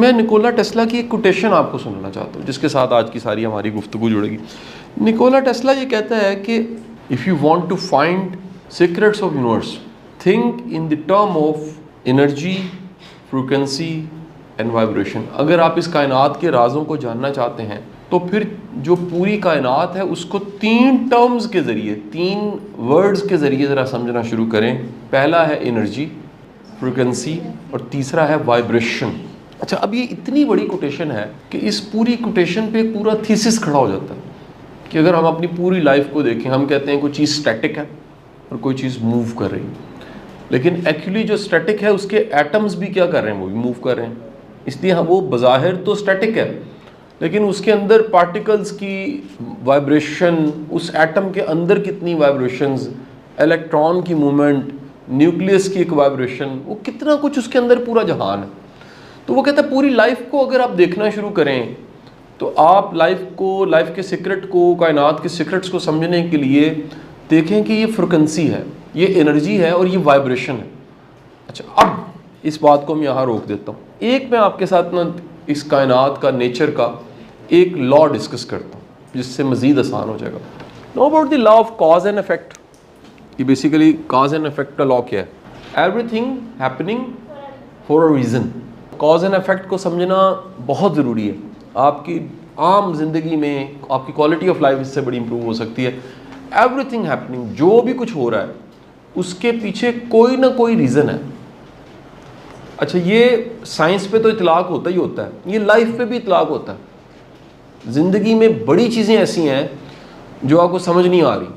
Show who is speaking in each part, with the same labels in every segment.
Speaker 1: मैं Nikola Tesla की एक कोटेशन आपको सुनाना चाहता हूँ जिसके साथ आज की सारी हमारी गुफ्तगू जुड़ेगी। निकोला टेस्ला ये कहता है कि if you want to find secrets of universe, think in the term of energy, frequency and vibration. अगर आप इस कायनात के राजों को जानना चाहते हैं तो फिर जो पूरी कायनात है उसको 3 टर्म्स के ज़रिए, 3 वर्ड्स के ज़रिए ज़रा समझना शुरू करें। पहला है एनर्जी, फ्रीक्वेंसी और तीसरा है वाइब्रेशन। अच्छा, अब ये इतनी बड़ी कोटेशन है कि इस पूरी कोटेशन पे एक पूरा थीसिस खड़ा हो जाता है कि अगर हम अपनी पूरी लाइफ को देखें, हम कहते हैं कोई चीज़ स्टैटिक है और कोई चीज़ मूव कर रही है, लेकिन एक्चुअली जो स्टैटिक है उसके एटम्स भी क्या कर रहे हैं, वो भी मूव कर रहे हैं। इसलिए हाँ, वो बज़ाहिर तो स्टैटिक है लेकिन उसके अंदर पार्टिकल्स की वाइब्रेशन, उस एटम के अंदर कितनी वाइब्रेशंस, इलेक्ट्रॉन की मूवमेंट, न्यूक्लियस की एक वाइब्रेशन, वो कितना कुछ उसके अंदर पूरा जहान है। तो वो कहता है पूरी लाइफ को अगर आप देखना शुरू करें तो आप लाइफ के सीक्रेट को, कायनात के सीक्रेट्स को समझने के लिए देखें कि ये फ्रिक्वेंसी है, ये एनर्जी है और ये वाइब्रेशन है। अच्छा, अब इस बात को मैं यहाँ रोक देता हूँ। एक मैं आपके साथ ना इस कायनात का, नेचर का एक लॉ डिस्कस करता हूँ जिससे मज़ीद आसान हो जाएगा। Know about the law of cause and effect. ये बेसिकली कॉज एंड इफेक्ट का लॉ क्या है? Everything happening for a reason. Cause and effect को समझना बहुत ज़रूरी है। आपकी आम जिंदगी में आपकी क्वालिटी ऑफ लाइफ इससे बड़ी इंप्रूव हो सकती है। एवरीथिंग हैपनिंग, जो भी कुछ हो रहा है उसके पीछे कोई ना कोई रीज़न है। अच्छा, ये साइंस पे तो इतलाक होता ही होता है, ये लाइफ पे भी इतलाक होता है। ज़िंदगी में बड़ी चीज़ें ऐसी हैं जो आपको समझ नहीं आ रही,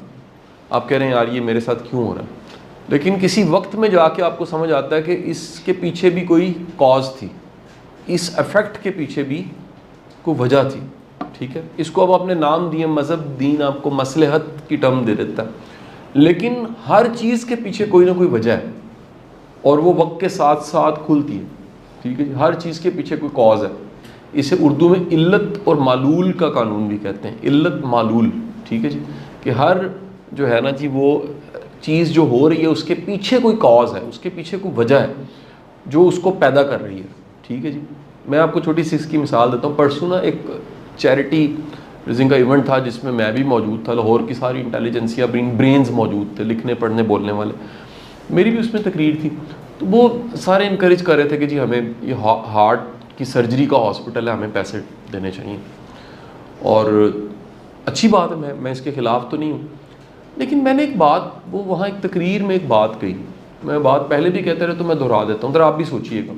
Speaker 1: आप कह रहे हैं यार ये मेरे साथ क्यों हो रहा है, लेकिन किसी वक्त में जाके आपको समझ आता है कि इसके पीछे भी कोई कॉज थी, इस इफेक्ट के पीछे भी कोई वजह थी। ठीक है, इसको अब आपने नाम दिए मज़हब, दीन आपको मसलहत की टर्म दे देता है, लेकिन हर चीज़ के पीछे कोई ना कोई वजह है और वो वक्त के साथ साथ खुलती है। ठीक है, हर चीज़ के पीछे कोई कॉज है। इसे उर्दू में इल्लत और मालूल का कानून भी कहते हैं, इल्लत मालूल। ठीक है जी, कि हर जो है ना जी, वो चीज़ जो हो रही है उसके पीछे कोई कॉज है, उसके पीछे कोई वजह है जो उसको पैदा कर रही है। ठीक है जी, मैं आपको छोटी सी इसकी मिसाल देता हूँ। परसों ना एक चैरिटी रेजिंग का इवेंट था जिसमें मैं भी मौजूद था। लाहौर की सारी इंटेलिजेंसिया ब्रेन्स मौजूद थे, लिखने पढ़ने बोलने वाले, मेरी भी उसमें तकरीर थी। तो वो सारे इनकरेज कर रहे थे कि जी हमें ये हार्ट की सर्जरी का हॉस्पिटल है, हमें पैसे देने चाहिए। और अच्छी बात है, मैं इसके ख़िलाफ़ तो नहीं हूँ, लेकिन मैंने एक बात, वो वहाँ एक तकरीर में एक बात कही, मैं बात पहले भी कहते रहे तो मैं दोहरा देता हूँ, तो आप भी सोचिएगा।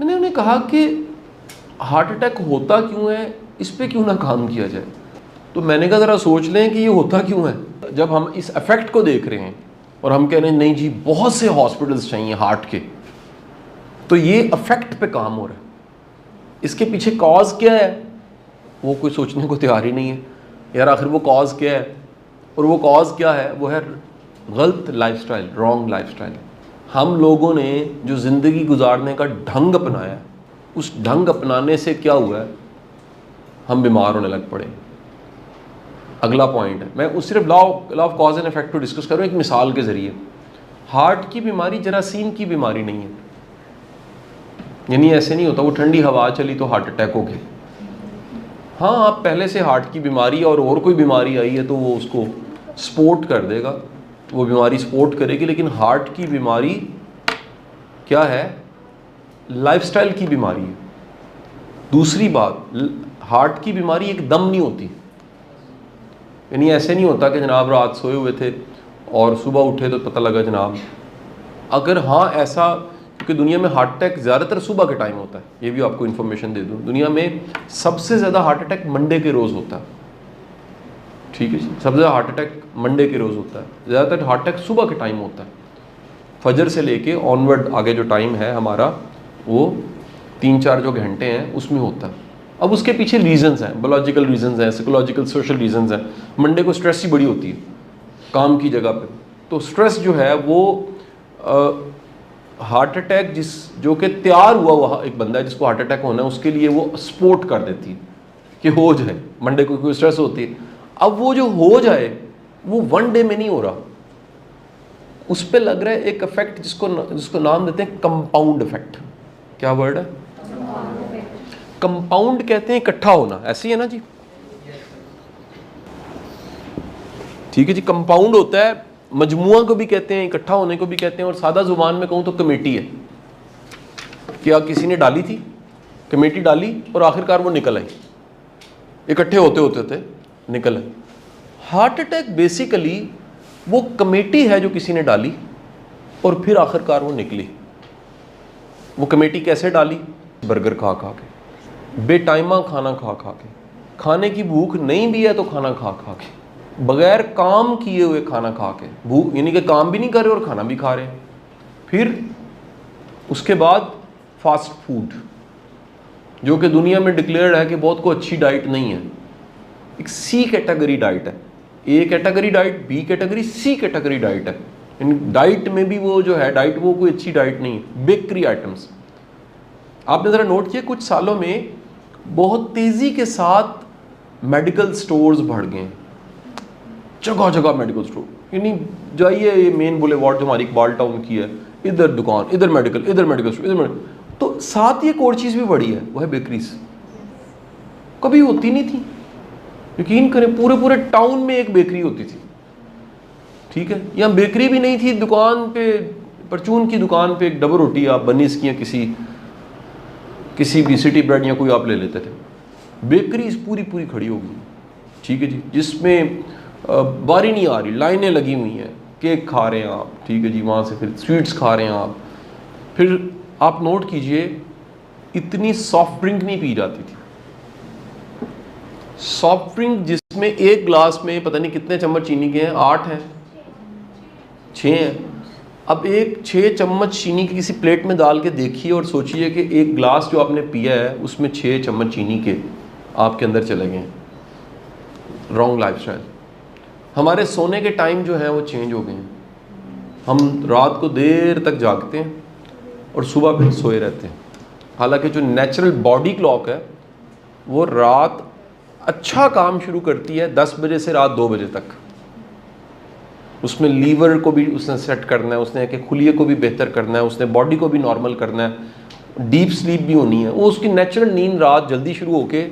Speaker 1: मैंने उन्हें कहा कि हार्ट अटैक होता क्यों है, इस पर क्यों ना काम किया जाए। तो मैंने कहा ज़रा सोच लें कि ये होता क्यों है। जब हम इस इफ़ेक्ट को देख रहे हैं और हम कह रहे हैं नहीं जी बहुत से हॉस्पिटल्स चाहिए हार्ट के, तो ये इफ़ेक्ट पे काम हो रहा है, इसके पीछे कॉज क्या है वो कोई सोचने को तैयार ही नहीं है। यार आखिर वो कॉज क्या है, और वो कॉज क्या है, वो है गलत लाइफस्टाइल, रॉन्ग लाइफस्टाइल। हम लोगों ने जो ज़िंदगी गुजारने का ढंग अपनाया, उस ढंग अपनाने से क्या हुआ है, हम बीमार होने लग पड़े। अगला पॉइंट है, मैं उस सिर्फ law of cause and effect को डिस्कस करूँ एक मिसाल के ज़रिए। हार्ट की बीमारी जरासीम की बीमारी नहीं है, यानी ऐसे नहीं होता वो ठंडी हवा चली तो हार्ट अटैक हो गया। हाँ, आप पहले से हार्ट की बीमारी और कोई बीमारी आई है तो वो उसको सपोर्ट कर देगा, वो बीमारी सपोर्ट करेगी, लेकिन हार्ट की बीमारी क्या है, लाइफस्टाइल की बीमारी है। दूसरी बात, हार्ट की बीमारी एकदम नहीं होती, यानी ऐसे नहीं होता कि जनाब रात सोए हुए थे और सुबह उठे तो पता लगा जनाब। अगर हाँ ऐसा, क्योंकि दुनिया में हार्ट अटैक ज़्यादातर सुबह के टाइम होता है, ये भी आपको इन्फॉर्मेशन दे दूँ, दुनिया में सबसे ज़्यादा हार्ट अटैक मंडे के रोज़ होता है। ठीक है जी, सबसे ज़्यादा हार्ट अटैक मंडे के रोज़ होता है, ज़्यादातर हार्ट अटैक सुबह के टाइम होता है। फजर से लेके ऑनवर्ड आगे जो टाइम है हमारा, वो 3-4 जो घंटे हैं उसमें होता है। अब उसके पीछे रीजंस हैं, बायोलॉजिकल रीजंस हैं, साइकोलॉजिकल, सोशल रीजंस हैं। मंडे को स्ट्रेस ही बड़ी होती है काम की जगह पे, तो स्ट्रेस जो है वो हार्ट अटैक जो कि तैयार हुआ एक बंदा है जिसको हार्ट अटैक होना है, उसके लिए वो सपोर्ट कर देती है कि हो जाए। मंडे को कोई स्ट्रेस होती है, अब वो जो हो जाए वो 1 डे में नहीं हो रहा, उस पर लग रहा है एक इफेक्ट जिसको नाम देते हैं कंपाउंड इफेक्ट। क्या वर्ड है? कंपाउंड कहते हैं इकट्ठा होना, ऐसे ही है ना जी? ठीक है जी। कंपाउंड होता है, मजमुआ को भी कहते हैं, इकट्ठा होने को भी कहते हैं, और सादा जुबान में कहूँ तो कमेटी है। क्या किसी ने डाली थी, कमेटी डाली और आखिरकार वो निकल आई, इकट्ठे होते होते होते निकल आई। हार्ट अटैक बेसिकली वो कमेटी है जो किसी ने डाली और फिर आखिरकार वो निकली। वो कमेटी कैसे डाली? बर्गर खा खा के, बेटाइमा खाना खा खा के, खाने की भूख नहीं भी है तो खाना खा खा के, बगैर काम किए हुए खाना खा के, भूख यानी कि काम भी नहीं कर रहे और खाना भी खा रहे हैं। फिर उसके बाद फास्ट फूड, जो कि दुनिया में डिक्लेयर्ड है कि बहुत को अच्छी डाइट नहीं है। एक सी कैटेगरी डाइट है, A category diet, B category, C category diet है। इन डाइट में भी वो जो है डाइट, वो कोई अच्छी डाइट नहीं है। बेकरी आइटम्स आपने ज़रा नोट किया, कुछ सालों में बहुत तेज़ी के साथ मेडिकल स्टोर्स बढ़ गए, जगह जगह मेडिकल स्टोर। यानी जाइए ये मेन बुलेवार्ड जो हमारी इकबाल टाउन की है, इधर दुकान, इधर मेडिकल स्टोर, इधर मेडिकल। तो साथ ही एक और चीज़ भी बढ़ी है, वो है बेकरीज। कभी होती नहीं थी, यकीन करें, पूरे पूरे टाउन में एक बेकरी होती थी। ठीक है, यहाँ बेकरी भी नहीं थी, दुकान पे परचून की दुकान पे एक डबल रोटी आप बनीस की या किसी भी सिटी ब्रेड या कोई आप ले लेते थे। बेकरीज पूरी पूरी खड़ी हो गई, ठीक है जी, जिसमें बारी नहीं आ रही, लाइनें लगी हुई हैं, केक खा रहे हैं आप, ठीक है जी, वहाँ से फिर स्वीट्स खा रहे हैं आप। फिर आप नोट कीजिए, इतनी सॉफ्ट ड्रिंक नहीं पी जाती थी। सॉफ्ट ड्रिंक जिसमें एक ग्लास में पता नहीं कितने चम्मच चीनी के हैं, 8 हैं, 6 हैं। अब एक 6 चम्मच चीनी की किसी प्लेट में डाल के देखिए और सोचिए कि एक ग्लास जो आपने पिया है उसमें 6 चम्मच चीनी के आपके अंदर चले गए हैं। Wrong lifestyle. हमारे सोने के टाइम जो है वो चेंज हो गए हैं। हम रात को देर तक जागते हैं और सुबह फिर सोए रहते हैं। हालांकि जो नेचुरल बॉडी क्लॉक है वो रात अच्छा काम शुरू करती है 10 बजे से रात 2 बजे तक। उसमें लीवर को भी उसने सेट करना है, उसने कि खुलिये को भी बेहतर करना है, उसने बॉडी को भी नॉर्मल करना है, डीप स्लीप भी होनी है। वो उसकी नेचुरल नींद रात जल्दी शुरू होके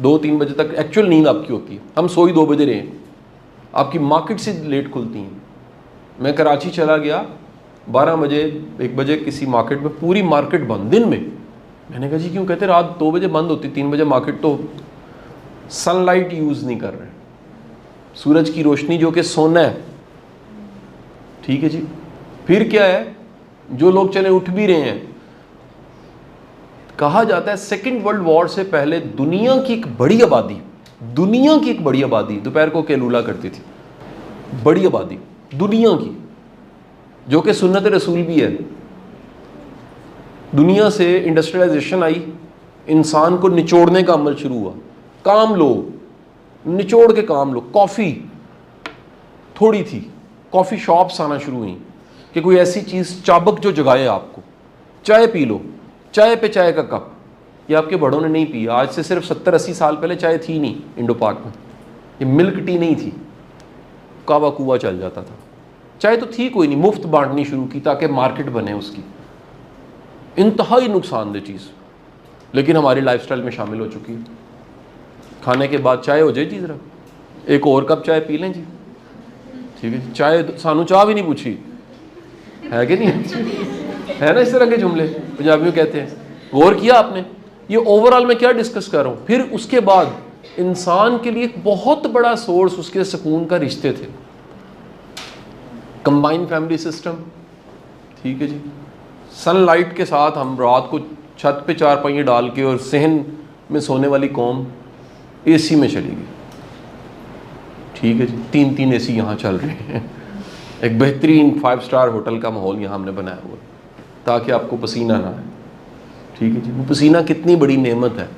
Speaker 1: 2-3 बजे तक एक्चुअल नींद आपकी होती है। हम सोई 2 बजे रहे, आपकी मार्केट से लेट खुलती हैं। मैं कराची चला गया 12 बजे 1 बजे किसी मार्केट में, पूरी मार्केट बंद दिन में। मैंने कहा जी क्यों? कहते रात 2 बजे बंद होती, 3 बजे मार्केट। तो सनलाइट यूज़ नहीं कर रहे, सूरज की रोशनी जो कि सोना है, ठीक है जी। फिर क्या है, जो लोग चले उठ भी रहे हैं, कहा जाता है सेकेंड वर्ल्ड वॉर से पहले दुनिया की एक बड़ी आबादी दोपहर को कैलूला करती थी। बड़ी आबादी दुनिया की, जो कि सुन्नत रसूल भी है। दुनिया से इंडस्ट्रियलाइजेशन आई, इंसान को निचोड़ने का अमल शुरू हुआ। काम लो, निचोड़ के काम लो। कॉफ़ी थोड़ी थी, कॉफ़ी शॉप्स आना शुरू हुई कि कोई ऐसी चीज़ चाबक जो जगाए आपको। चाय पी लो, चाय पे चाय का कप, ये आपके बड़ों ने नहीं पिया। आज से सिर्फ 70-80 साल पहले चाय थी नहीं इंडो पाक में, ये मिल्क टी नहीं थी, कावा कुआ चल जाता था। चाय तो थी कोई नहीं, मुफ्त बांटनी शुरू की ताकि मार्केट बने उसकी। इंतहाई नुकसानदेह चीज़, लेकिन हमारी लाइफस्टाइल में शामिल हो चुकी है। खाने के बाद चाय हो जाए जी, ज़रा एक और कप चाय पी लें जी, ठीक है। चाय सानू चाह भी नहीं पूछी है कि नहीं है ना, इस तरह के जुमले पंजाबी में कहते हैं। गौर किया आपने? ये ओवरऑल मैं क्या डिस्कस कर रहा हूँ। फिर उसके बाद इंसान के लिए एक बहुत बड़ा सोर्स उसके सुकून का रिश्ते थे। कंबाइंड फैमिली सिस्टम, ठीक है जी। सनलाइट के साथ हम रात को छत पे 4 पहिए डाल के और सहन में सोने वाली कौम एसी में चली गई, ठीक है जी। 3-3 एसी यहाँ चल रहे हैं। एक बेहतरीन 5 स्टार होटल का माहौल यहाँ हमने बनाया हुआ ताकि आपको पसीना ना आए, ठीक है जी। वो पसीना कितनी बड़ी नेमत है,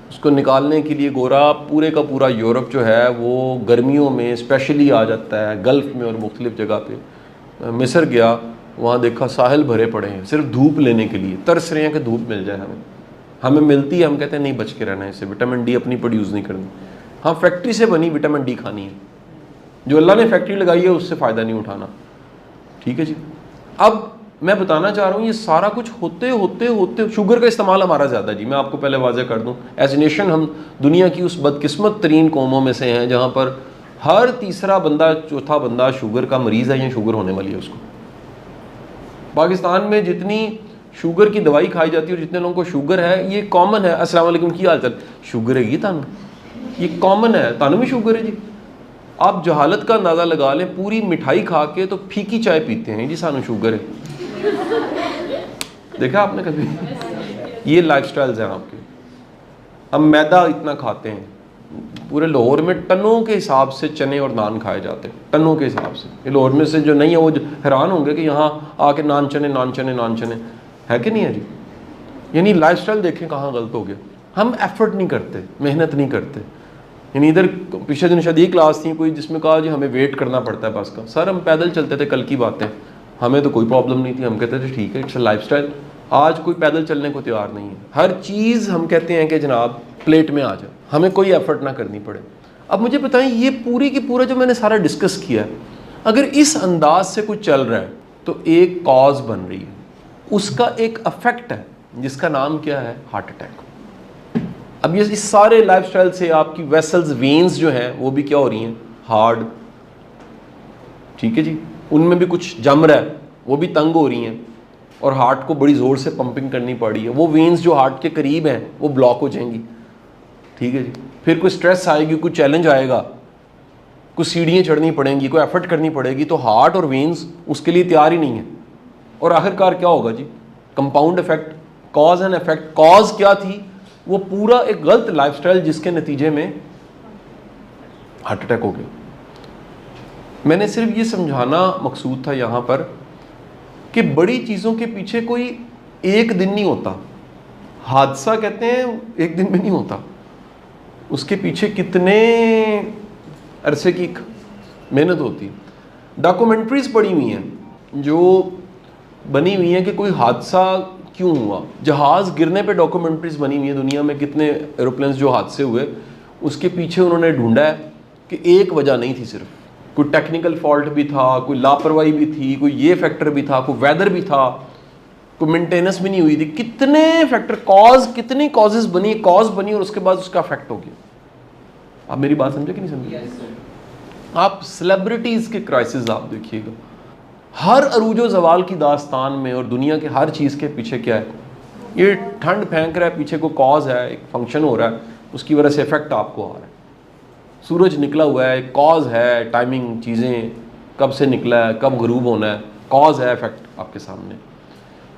Speaker 1: उसको निकालने के लिए गोरा पूरे का पूरा यूरोप जो है वो गर्मियों में स्पेशली आ जाता है, गल्फ़ में और मुख्तलिफ़ जगह पे। मिस्र गया, वहाँ देखा साहिल भरे पड़े हैं सिर्फ धूप लेने के लिए, तरस रहे हैं कि धूप मिल जाए हमें मिलती है, हम कहते हैं नहीं बच के रहना है इससे, विटामिन डी अपनी प्रोड्यूस नहीं करनी। हाँ, फैक्ट्री से बनी विटामिन डी खानी है, जो अल्लाह ने फैक्ट्री लगाई है उससे फ़ायदा नहीं उठाना, ठीक है जी। अब मैं बताना चाह रहा हूँ ये सारा कुछ होते होते होते शुगर का इस्तेमाल हमारा ज़्यादा जी, मैं आपको पहले वाज़े कर दूँ, एज नेशन हम दुनिया की उस बदकिस्मत तरीन कौमों में से हैं जहाँ पर हर तीसरा बंदा चौथा बंदा शुगर का मरीज़ है या शुगर होने वाली है उसको। पाकिस्तान में जितनी शुगर की दवाई खाई जाती है और जितने लोगों को शुगर है ये कॉमन है। अस्सलाम वालेकुम की हाल चाल, शुगर है तानू, ये कॉमन है, तानू भी शुगर है जी। आप जहालत का अंदाज़ा लगा लें, पूरी मिठाई खा के तो फीकी चाय पीते हैं जी, सानू शुगर है। देखा आपने कभी? ये लाइफस्टाइल्स हैं आपके। हम मैदा इतना खाते हैं, पूरे लाहौर में टनों के हिसाब से चने और नान खाए जाते हैं, टनों के हिसाब से। ये लाहौर में से जो नहीं है वो हैरान होंगे कि यहाँ आके नान चने नान चने नान चने है कि नहीं है जी। यानी लाइफस्टाइल देखें कहाँ गलत हो गया। हम एफर्ट नहीं करते, मेहनत नहीं करते। यानी इधर पिछले दिन शायद क्लास थी कोई जिसमें कहा जी हमें वेट करना पड़ता है बस का। सर हम पैदल चलते थे, कल की बातें, हमें तो कोई प्रॉब्लम नहीं थी, हम कहते थे ठीक है इट्स अ लाइफस्टाइल। आज कोई पैदल चलने को तैयार नहीं है, हर चीज़ हम कहते हैं कि जनाब प्लेट में आ जाए, हमें कोई एफर्ट ना करनी पड़े। अब मुझे बताएं ये पूरी की पूरा जो मैंने सारा डिस्कस किया है, अगर इस अंदाज से कुछ चल रहा है तो एक कॉज बन रही है, उसका एक अफेक्ट है जिसका नाम क्या है, हार्ट अटैक। अब ये इस सारे लाइफस्टाइल से आपकी वेसल्स वेन्स जो हैं वो भी क्या हो रही हैं, हार्ड, ठीक है जी, उनमें भी कुछ जम रहा है, वो भी तंग हो रही हैं और हार्ट को बड़ी ज़ोर से पंपिंग करनी पड़ी है। वो वेन्स जो हार्ट के करीब हैं वो ब्लॉक हो जाएंगी, ठीक है जी। फिर कोई स्ट्रेस आएगी, कोई चैलेंज आएगा, कुछ सीढ़ियाँ चढ़नी पड़ेंगी, कोई एफर्ट करनी पड़ेगी, तो हार्ट और वेन्स उसके लिए तैयार ही नहीं है। और आखिरकार क्या होगा जी, compound effect, cause and effect. Cause क्या थी, वो पूरा एक गलत लाइफस्टाइल जिसके नतीजे में हार्ट अटैक हो गया। मैंने सिर्फ ये समझाना मकसूद था यहाँ पर कि बड़ी चीज़ों के पीछे कोई एक दिन नहीं होता। हादसा कहते हैं एक दिन में नहीं होता, उसके पीछे कितने अरसे की मेहनत होती है। डॉक्यूमेंट्रीज पड़ी हुई हैं जो बनी हुई हैं कि कोई हादसा क्यों हुआ, जहाज़ गिरने पे डॉक्यूमेंट्रीज बनी हुई है दुनिया में, कितने एरोप्लेन्स जो हादसे हुए उसके पीछे उन्होंने ढूंढा है कि एक वजह नहीं थी, सिर्फ कोई टेक्निकल फॉल्ट भी था, कोई लापरवाही भी थी, कोई ये फैक्टर भी था, कोई वेदर भी था, कोई मेंटेनेंस भी नहीं हुई थी। कितने फैक्टर, कॉज, कितनी कॉजेज बनी, कॉज बनी और उसके बाद उसका इफेक्ट हो गया। आप मेरी बात समझे कि नहीं समझे? आप सेलिब्रिटीज़ के क्राइसिस आप देखिएगा, हर अरूजो जवाल की दास्तान में और दुनिया के हर चीज़ के पीछे क्या है, ये ठंड फेंक रहा है, पीछे को कॉज है, एक फंक्शन हो रहा है, उसकी वजह से इफेक्ट आपको आ रहा है। सूरज निकला हुआ है, कॉज है, टाइमिंग, चीज़ें कब से निकला है, कब गुरूब होना है, कॉज है, इफेक्ट आपके सामने।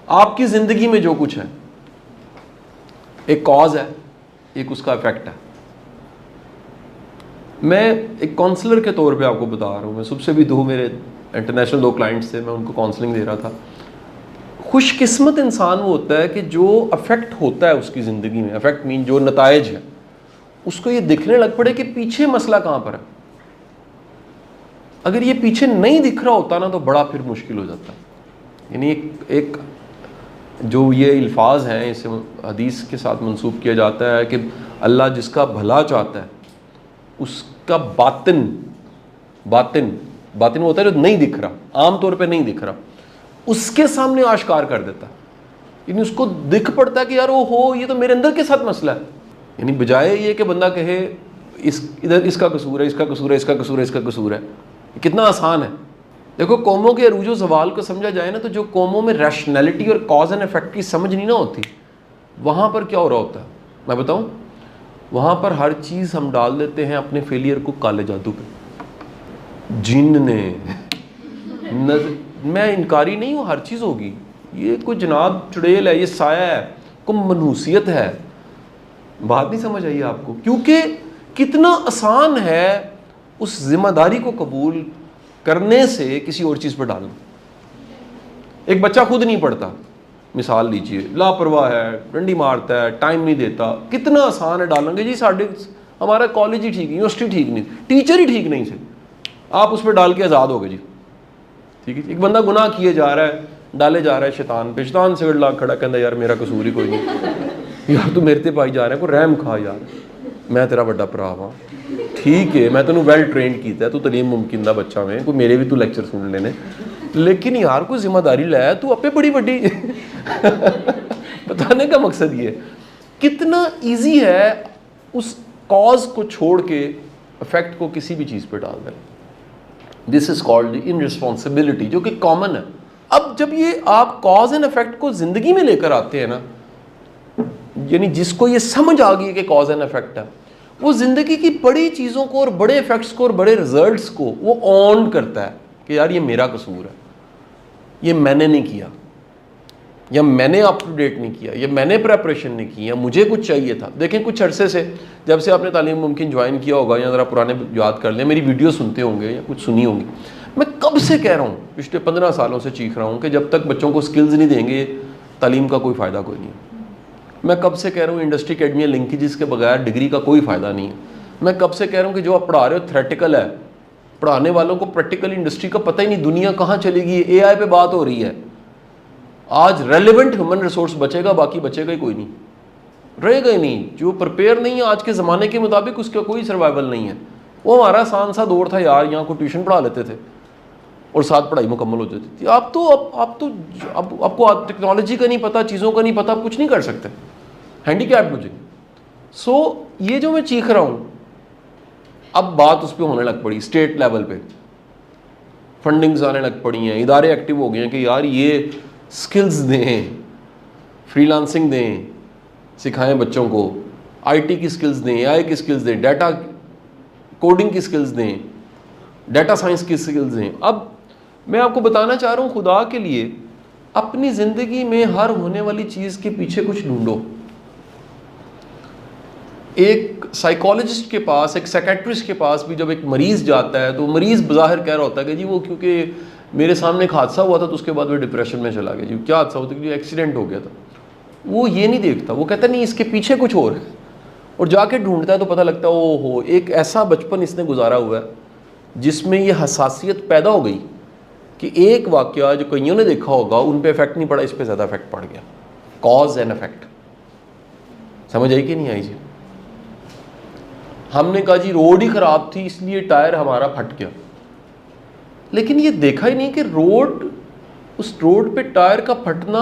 Speaker 1: आपकी ज़िंदगी में जो कुछ है एक कॉज है, एक उसका इफेक्ट है। मैं एक काउंसलर के तौर पे आपको बता रहा हूँ, मैं सबसे भी मेरे इंटरनेशनल 2 क्लाइंट्स थे, मैं उनको काउंसलिंग दे रहा था। खुशकिस्मत इंसान वो होता है कि जो अफेक्ट होता है उसकी ज़िंदगी में, अफेक्ट मीन जो नताइज है, उसको ये दिखने लग पड़े कि पीछे मसला कहाँ पर है। अगर ये पीछे नहीं दिख रहा होता ना तो बड़ा फिर मुश्किल हो जाता है। यानी एक जो ये अल्फाज हैं इसे हदीस के साथ मंसूब किया जाता है कि अल्लाह जिसका भला चाहता है उसका बातिन होता है जो नहीं दिख रहा, आम तौर पे नहीं दिख रहा, उसके सामने आश्कार कर देता है। यानी उसको दिख पड़ता है कि यार वो हो, ये तो मेरे अंदर के साथ मसला है। यानी बजाय ये कि बंदा कहे इधर इसका कसूर है, इसका कसूर है, इसका कसूर है, इसका कसूर है, कितना आसान है। देखो कौमों के अरूजो ज़वाल को समझा जाए ना, तो जो कौमों में रैशनैलिटी और कॉज एंड इफेक्ट की समझ नहीं ना होती, वहाँ पर क्या हो रहा होता है मैं बताऊँ, वहाँ पर हर चीज़ हम डाल देते हैं अपने फेलियर को काले जादू पे। जिन ने मैं इनकारी नहीं हूँ, हर चीज़ होगी, ये कोई जनाब चुड़ैल है, ये साया है, कोई मनहूसियत है। बात नहीं समझ आई आपको? क्योंकि कितना आसान है उस जिम्मेदारी को कबूल करने से किसी और चीज़ पर डालना। एक बच्चा खुद नहीं पढ़ता, मिसाल लीजिए, लापरवाह है, डंडी मारता है, टाइम नहीं देता, कितना आसान है डालेंगे जी हमारा कॉलेज ही ठीक, यूनिवर्सिटी ठीक नहीं, टीचर ही ठीक नहीं से, आप उस पर डाल के आज़ाद हो गए जी, ठीक है। एक बंदा गुनाह किए जा रहा है, डाले जा रहा है शैतान पे, शैतान से ला खड़ा कहता यार मेरा कसूर ही कोई नहीं, यार तू मेरे ते पाई जा रहा है, को रहम खा यार, मैं तेरा बड़ा भरा हाँ, ठीक है मैं तेन वैल ट्रेंड किया, तू तलीम मुमकिन दा बच्चा में, कोई मेरे भी तू लैक्चर सुन लेने, लेकिन यार कोई जिम्मेदारी लाया तू अपने बड़ी बड़ी बताने का मकसद ये कितना इजी है उस कॉज को छोड़ के इफेक्ट को किसी भी चीज पे डाल देना। दिस इज कॉल्ड इनरिस्पॉन्सिबिलिटी, जो कि कॉमन है। अब जब ये आप कॉज एंड इफेक्ट को जिंदगी में लेकर आते हैं ना, यानी जिसको ये समझ आ गई कि कॉज एंड इफेक्ट है, वो जिंदगी की बड़ी चीजों को और बड़े इफेक्ट्स को और बड़े रिजल्ट्स को वो ऑन करता है कि यार ये मेरा कसूर है, ये मैंने नहीं किया, या मैंने अप टू डेट नहीं किया, या मैंने प्रेपरेशन नहीं की, या मुझे कुछ चाहिए था। देखें कुछ अरसे से जब से आपने तालीम मुमकिन ज्वाइन किया होगा या ज़रा पुराने याद कर लें, मेरी वीडियो सुनते होंगे या कुछ सुनी होंगी, मैं कब से कह रहा हूँ, पिछले 15 सालों से चीख रहा हूँ कि जब तक बच्चों को स्किल्स नहीं देंगे तालीम का कोई फ़ायदा कोई नहीं है। मैं कब से कह रहा हूँ इंडस्ट्री अकेडमी लिंकेजेस के बगैर डिग्री का कोई फ़ायदा नहीं है। मैं कब से कह रहा हूँ कि जो आप पढ़ा रहे हो थ्रेटिकल है, पढ़ाने वालों को प्रैक्टिकल इंडस्ट्री का पता ही नहीं, दुनिया कहाँ चलेगी, एआई पे बात हो रही है। आज रेलेवेंट ह्यूमन रिसोर्स बचेगा, बाकी बचेगा ही कोई नहीं, रहेगा ही नहीं। जो प्रिपेयर नहीं है आज के ज़माने के मुताबिक उसका कोई सर्वाइवल नहीं है। वो हमारा आसान सा दौर था यार, यहाँ को ट्यूशन पढ़ा लेते थे और साथ पढ़ाई मुकम्मल हो जाती थी। आप तो आपको टेक्नोलॉजी का नहीं पता, चीज़ों का नहीं पता, आप कुछ नहीं कर सकते, हैंडीकैप मुझे। सो ये जो मैं चीख रहा हूँ, अब बात उस पर होने लग पड़ी, स्टेट लेवल पे फंडिंग्स आने लग पड़ी हैं, इदारे एक्टिव हो गए हैं कि यार ये स्किल्स दें, फ्रीलांसिंग दें, सिखाएं बच्चों को, आईटी की स्किल्स दें, एआई की स्किल्स दें, डाटा कोडिंग की स्किल्स दें, डाटा साइंस की स्किल्स दें। अब मैं आपको बताना चाह रहा हूँ, खुदा के लिए अपनी ज़िंदगी में हर होने वाली चीज़ के पीछे कुछ ढूंढो। एक साइकोलॉजिस्ट के पास, एक साइकेट्रिस्ट के पास भी जब एक मरीज़ जाता है तो मरीज़ बज़ाहिर कह रहा होता है कि जी वो क्योंकि मेरे सामने एक हादसा हुआ था तो उसके बाद वो डिप्रेशन में चला गया। जी क्या हादसा हुआ था? क्योंकि एक्सीडेंट हो गया था। वो ये नहीं देखता, वो कहता नहीं इसके पीछे कुछ और है, और जाके ढूंढता है तो पता लगता है ओहो एक ऐसा बचपन इसने गुजारा हुआ है जिसमें ये हसासियत पैदा हो गई कि एक वाक़या जो कईयों ने देखा होगा उन पर इफेक्ट नहीं पड़ा, इस पर ज़्यादा इफेक्ट पड़ गया। कॉज एंड इफेक्ट समझ आई कि नहीं आई जी? हमने कहा जी रोड ही ख़राब थी इसलिए टायर हमारा फट गया, लेकिन ये देखा ही नहीं कि उस रोड पे टायर का फटना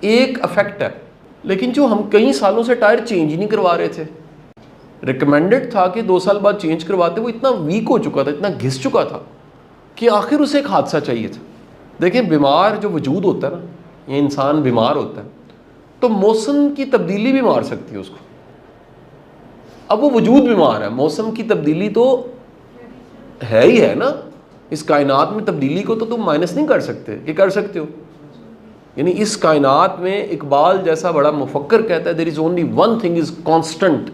Speaker 1: एक इफेक्ट है, लेकिन जो हम कई सालों से टायर चेंज ही नहीं करवा रहे थे, रिकमेंडेड था कि 2 साल बाद चेंज करवाते, वो इतना वीक हो चुका था, इतना घिस चुका था कि आखिर उसे एक हादसा चाहिए था। देखें बीमार जो वजूद होता है ना, ये इंसान बीमार होता है तो मौसम की तब्दीली भी मार सकती है उसको। अब वो वजूद बीमार है, मौसम की तब्दीली तो है ही है ना, इस कायनात में तब्दीली को तो तुम माइनस नहीं कर सकते, ये कर सकते हो। यानी इस कायनात में इकबाल जैसा बड़ा मुफक्कर कहता है there is only one thing is constant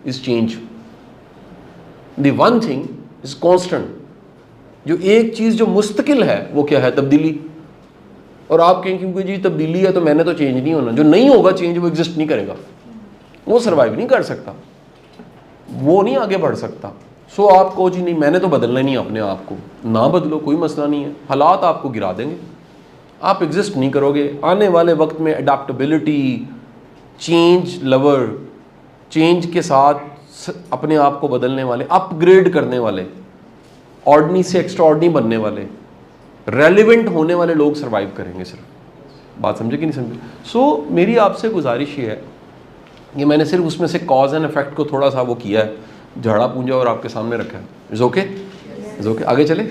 Speaker 1: is change, the one thing is constant. जो एक चीज़ जो मुस्तकिल है वो क्या है? तब्दीली। और आप कहें क्योंकि जी तब्दीली है तो मैंने तो चेंज नहीं होना, जो नहीं होगा चेंज वो एग्जिस्ट नहीं करेगा, वो सर्वाइव नहीं कर सकता, वो नहीं आगे बढ़ सकता। सो आप कहो जी नहीं मैंने तो बदलना नहीं अपने आप को, ना बदलो, कोई मसला नहीं है, हालात आपको गिरा देंगे, आप एग्जिस्ट नहीं करोगे। आने वाले वक्त में अडाप्टेबिलिटी, चेंज लवर, चेंज के साथ अपने आप को बदलने वाले, अपग्रेड करने वाले, ऑर्डिनरी से एक्स्ट्राऑर्डिनरी बनने वाले, रेलिवेंट होने वाले लोग सर्वाइव करेंगे। सिर्फ बात समझे कि नहीं समझे? सो मेरी आपसे गुजारिश ये है, ये मैंने सिर्फ उसमें से कॉज एंड इफेक्ट को थोड़ा सा वो किया है, झाड़ा पूंजा और आपके सामने रखा है। Is okay? आगे चले?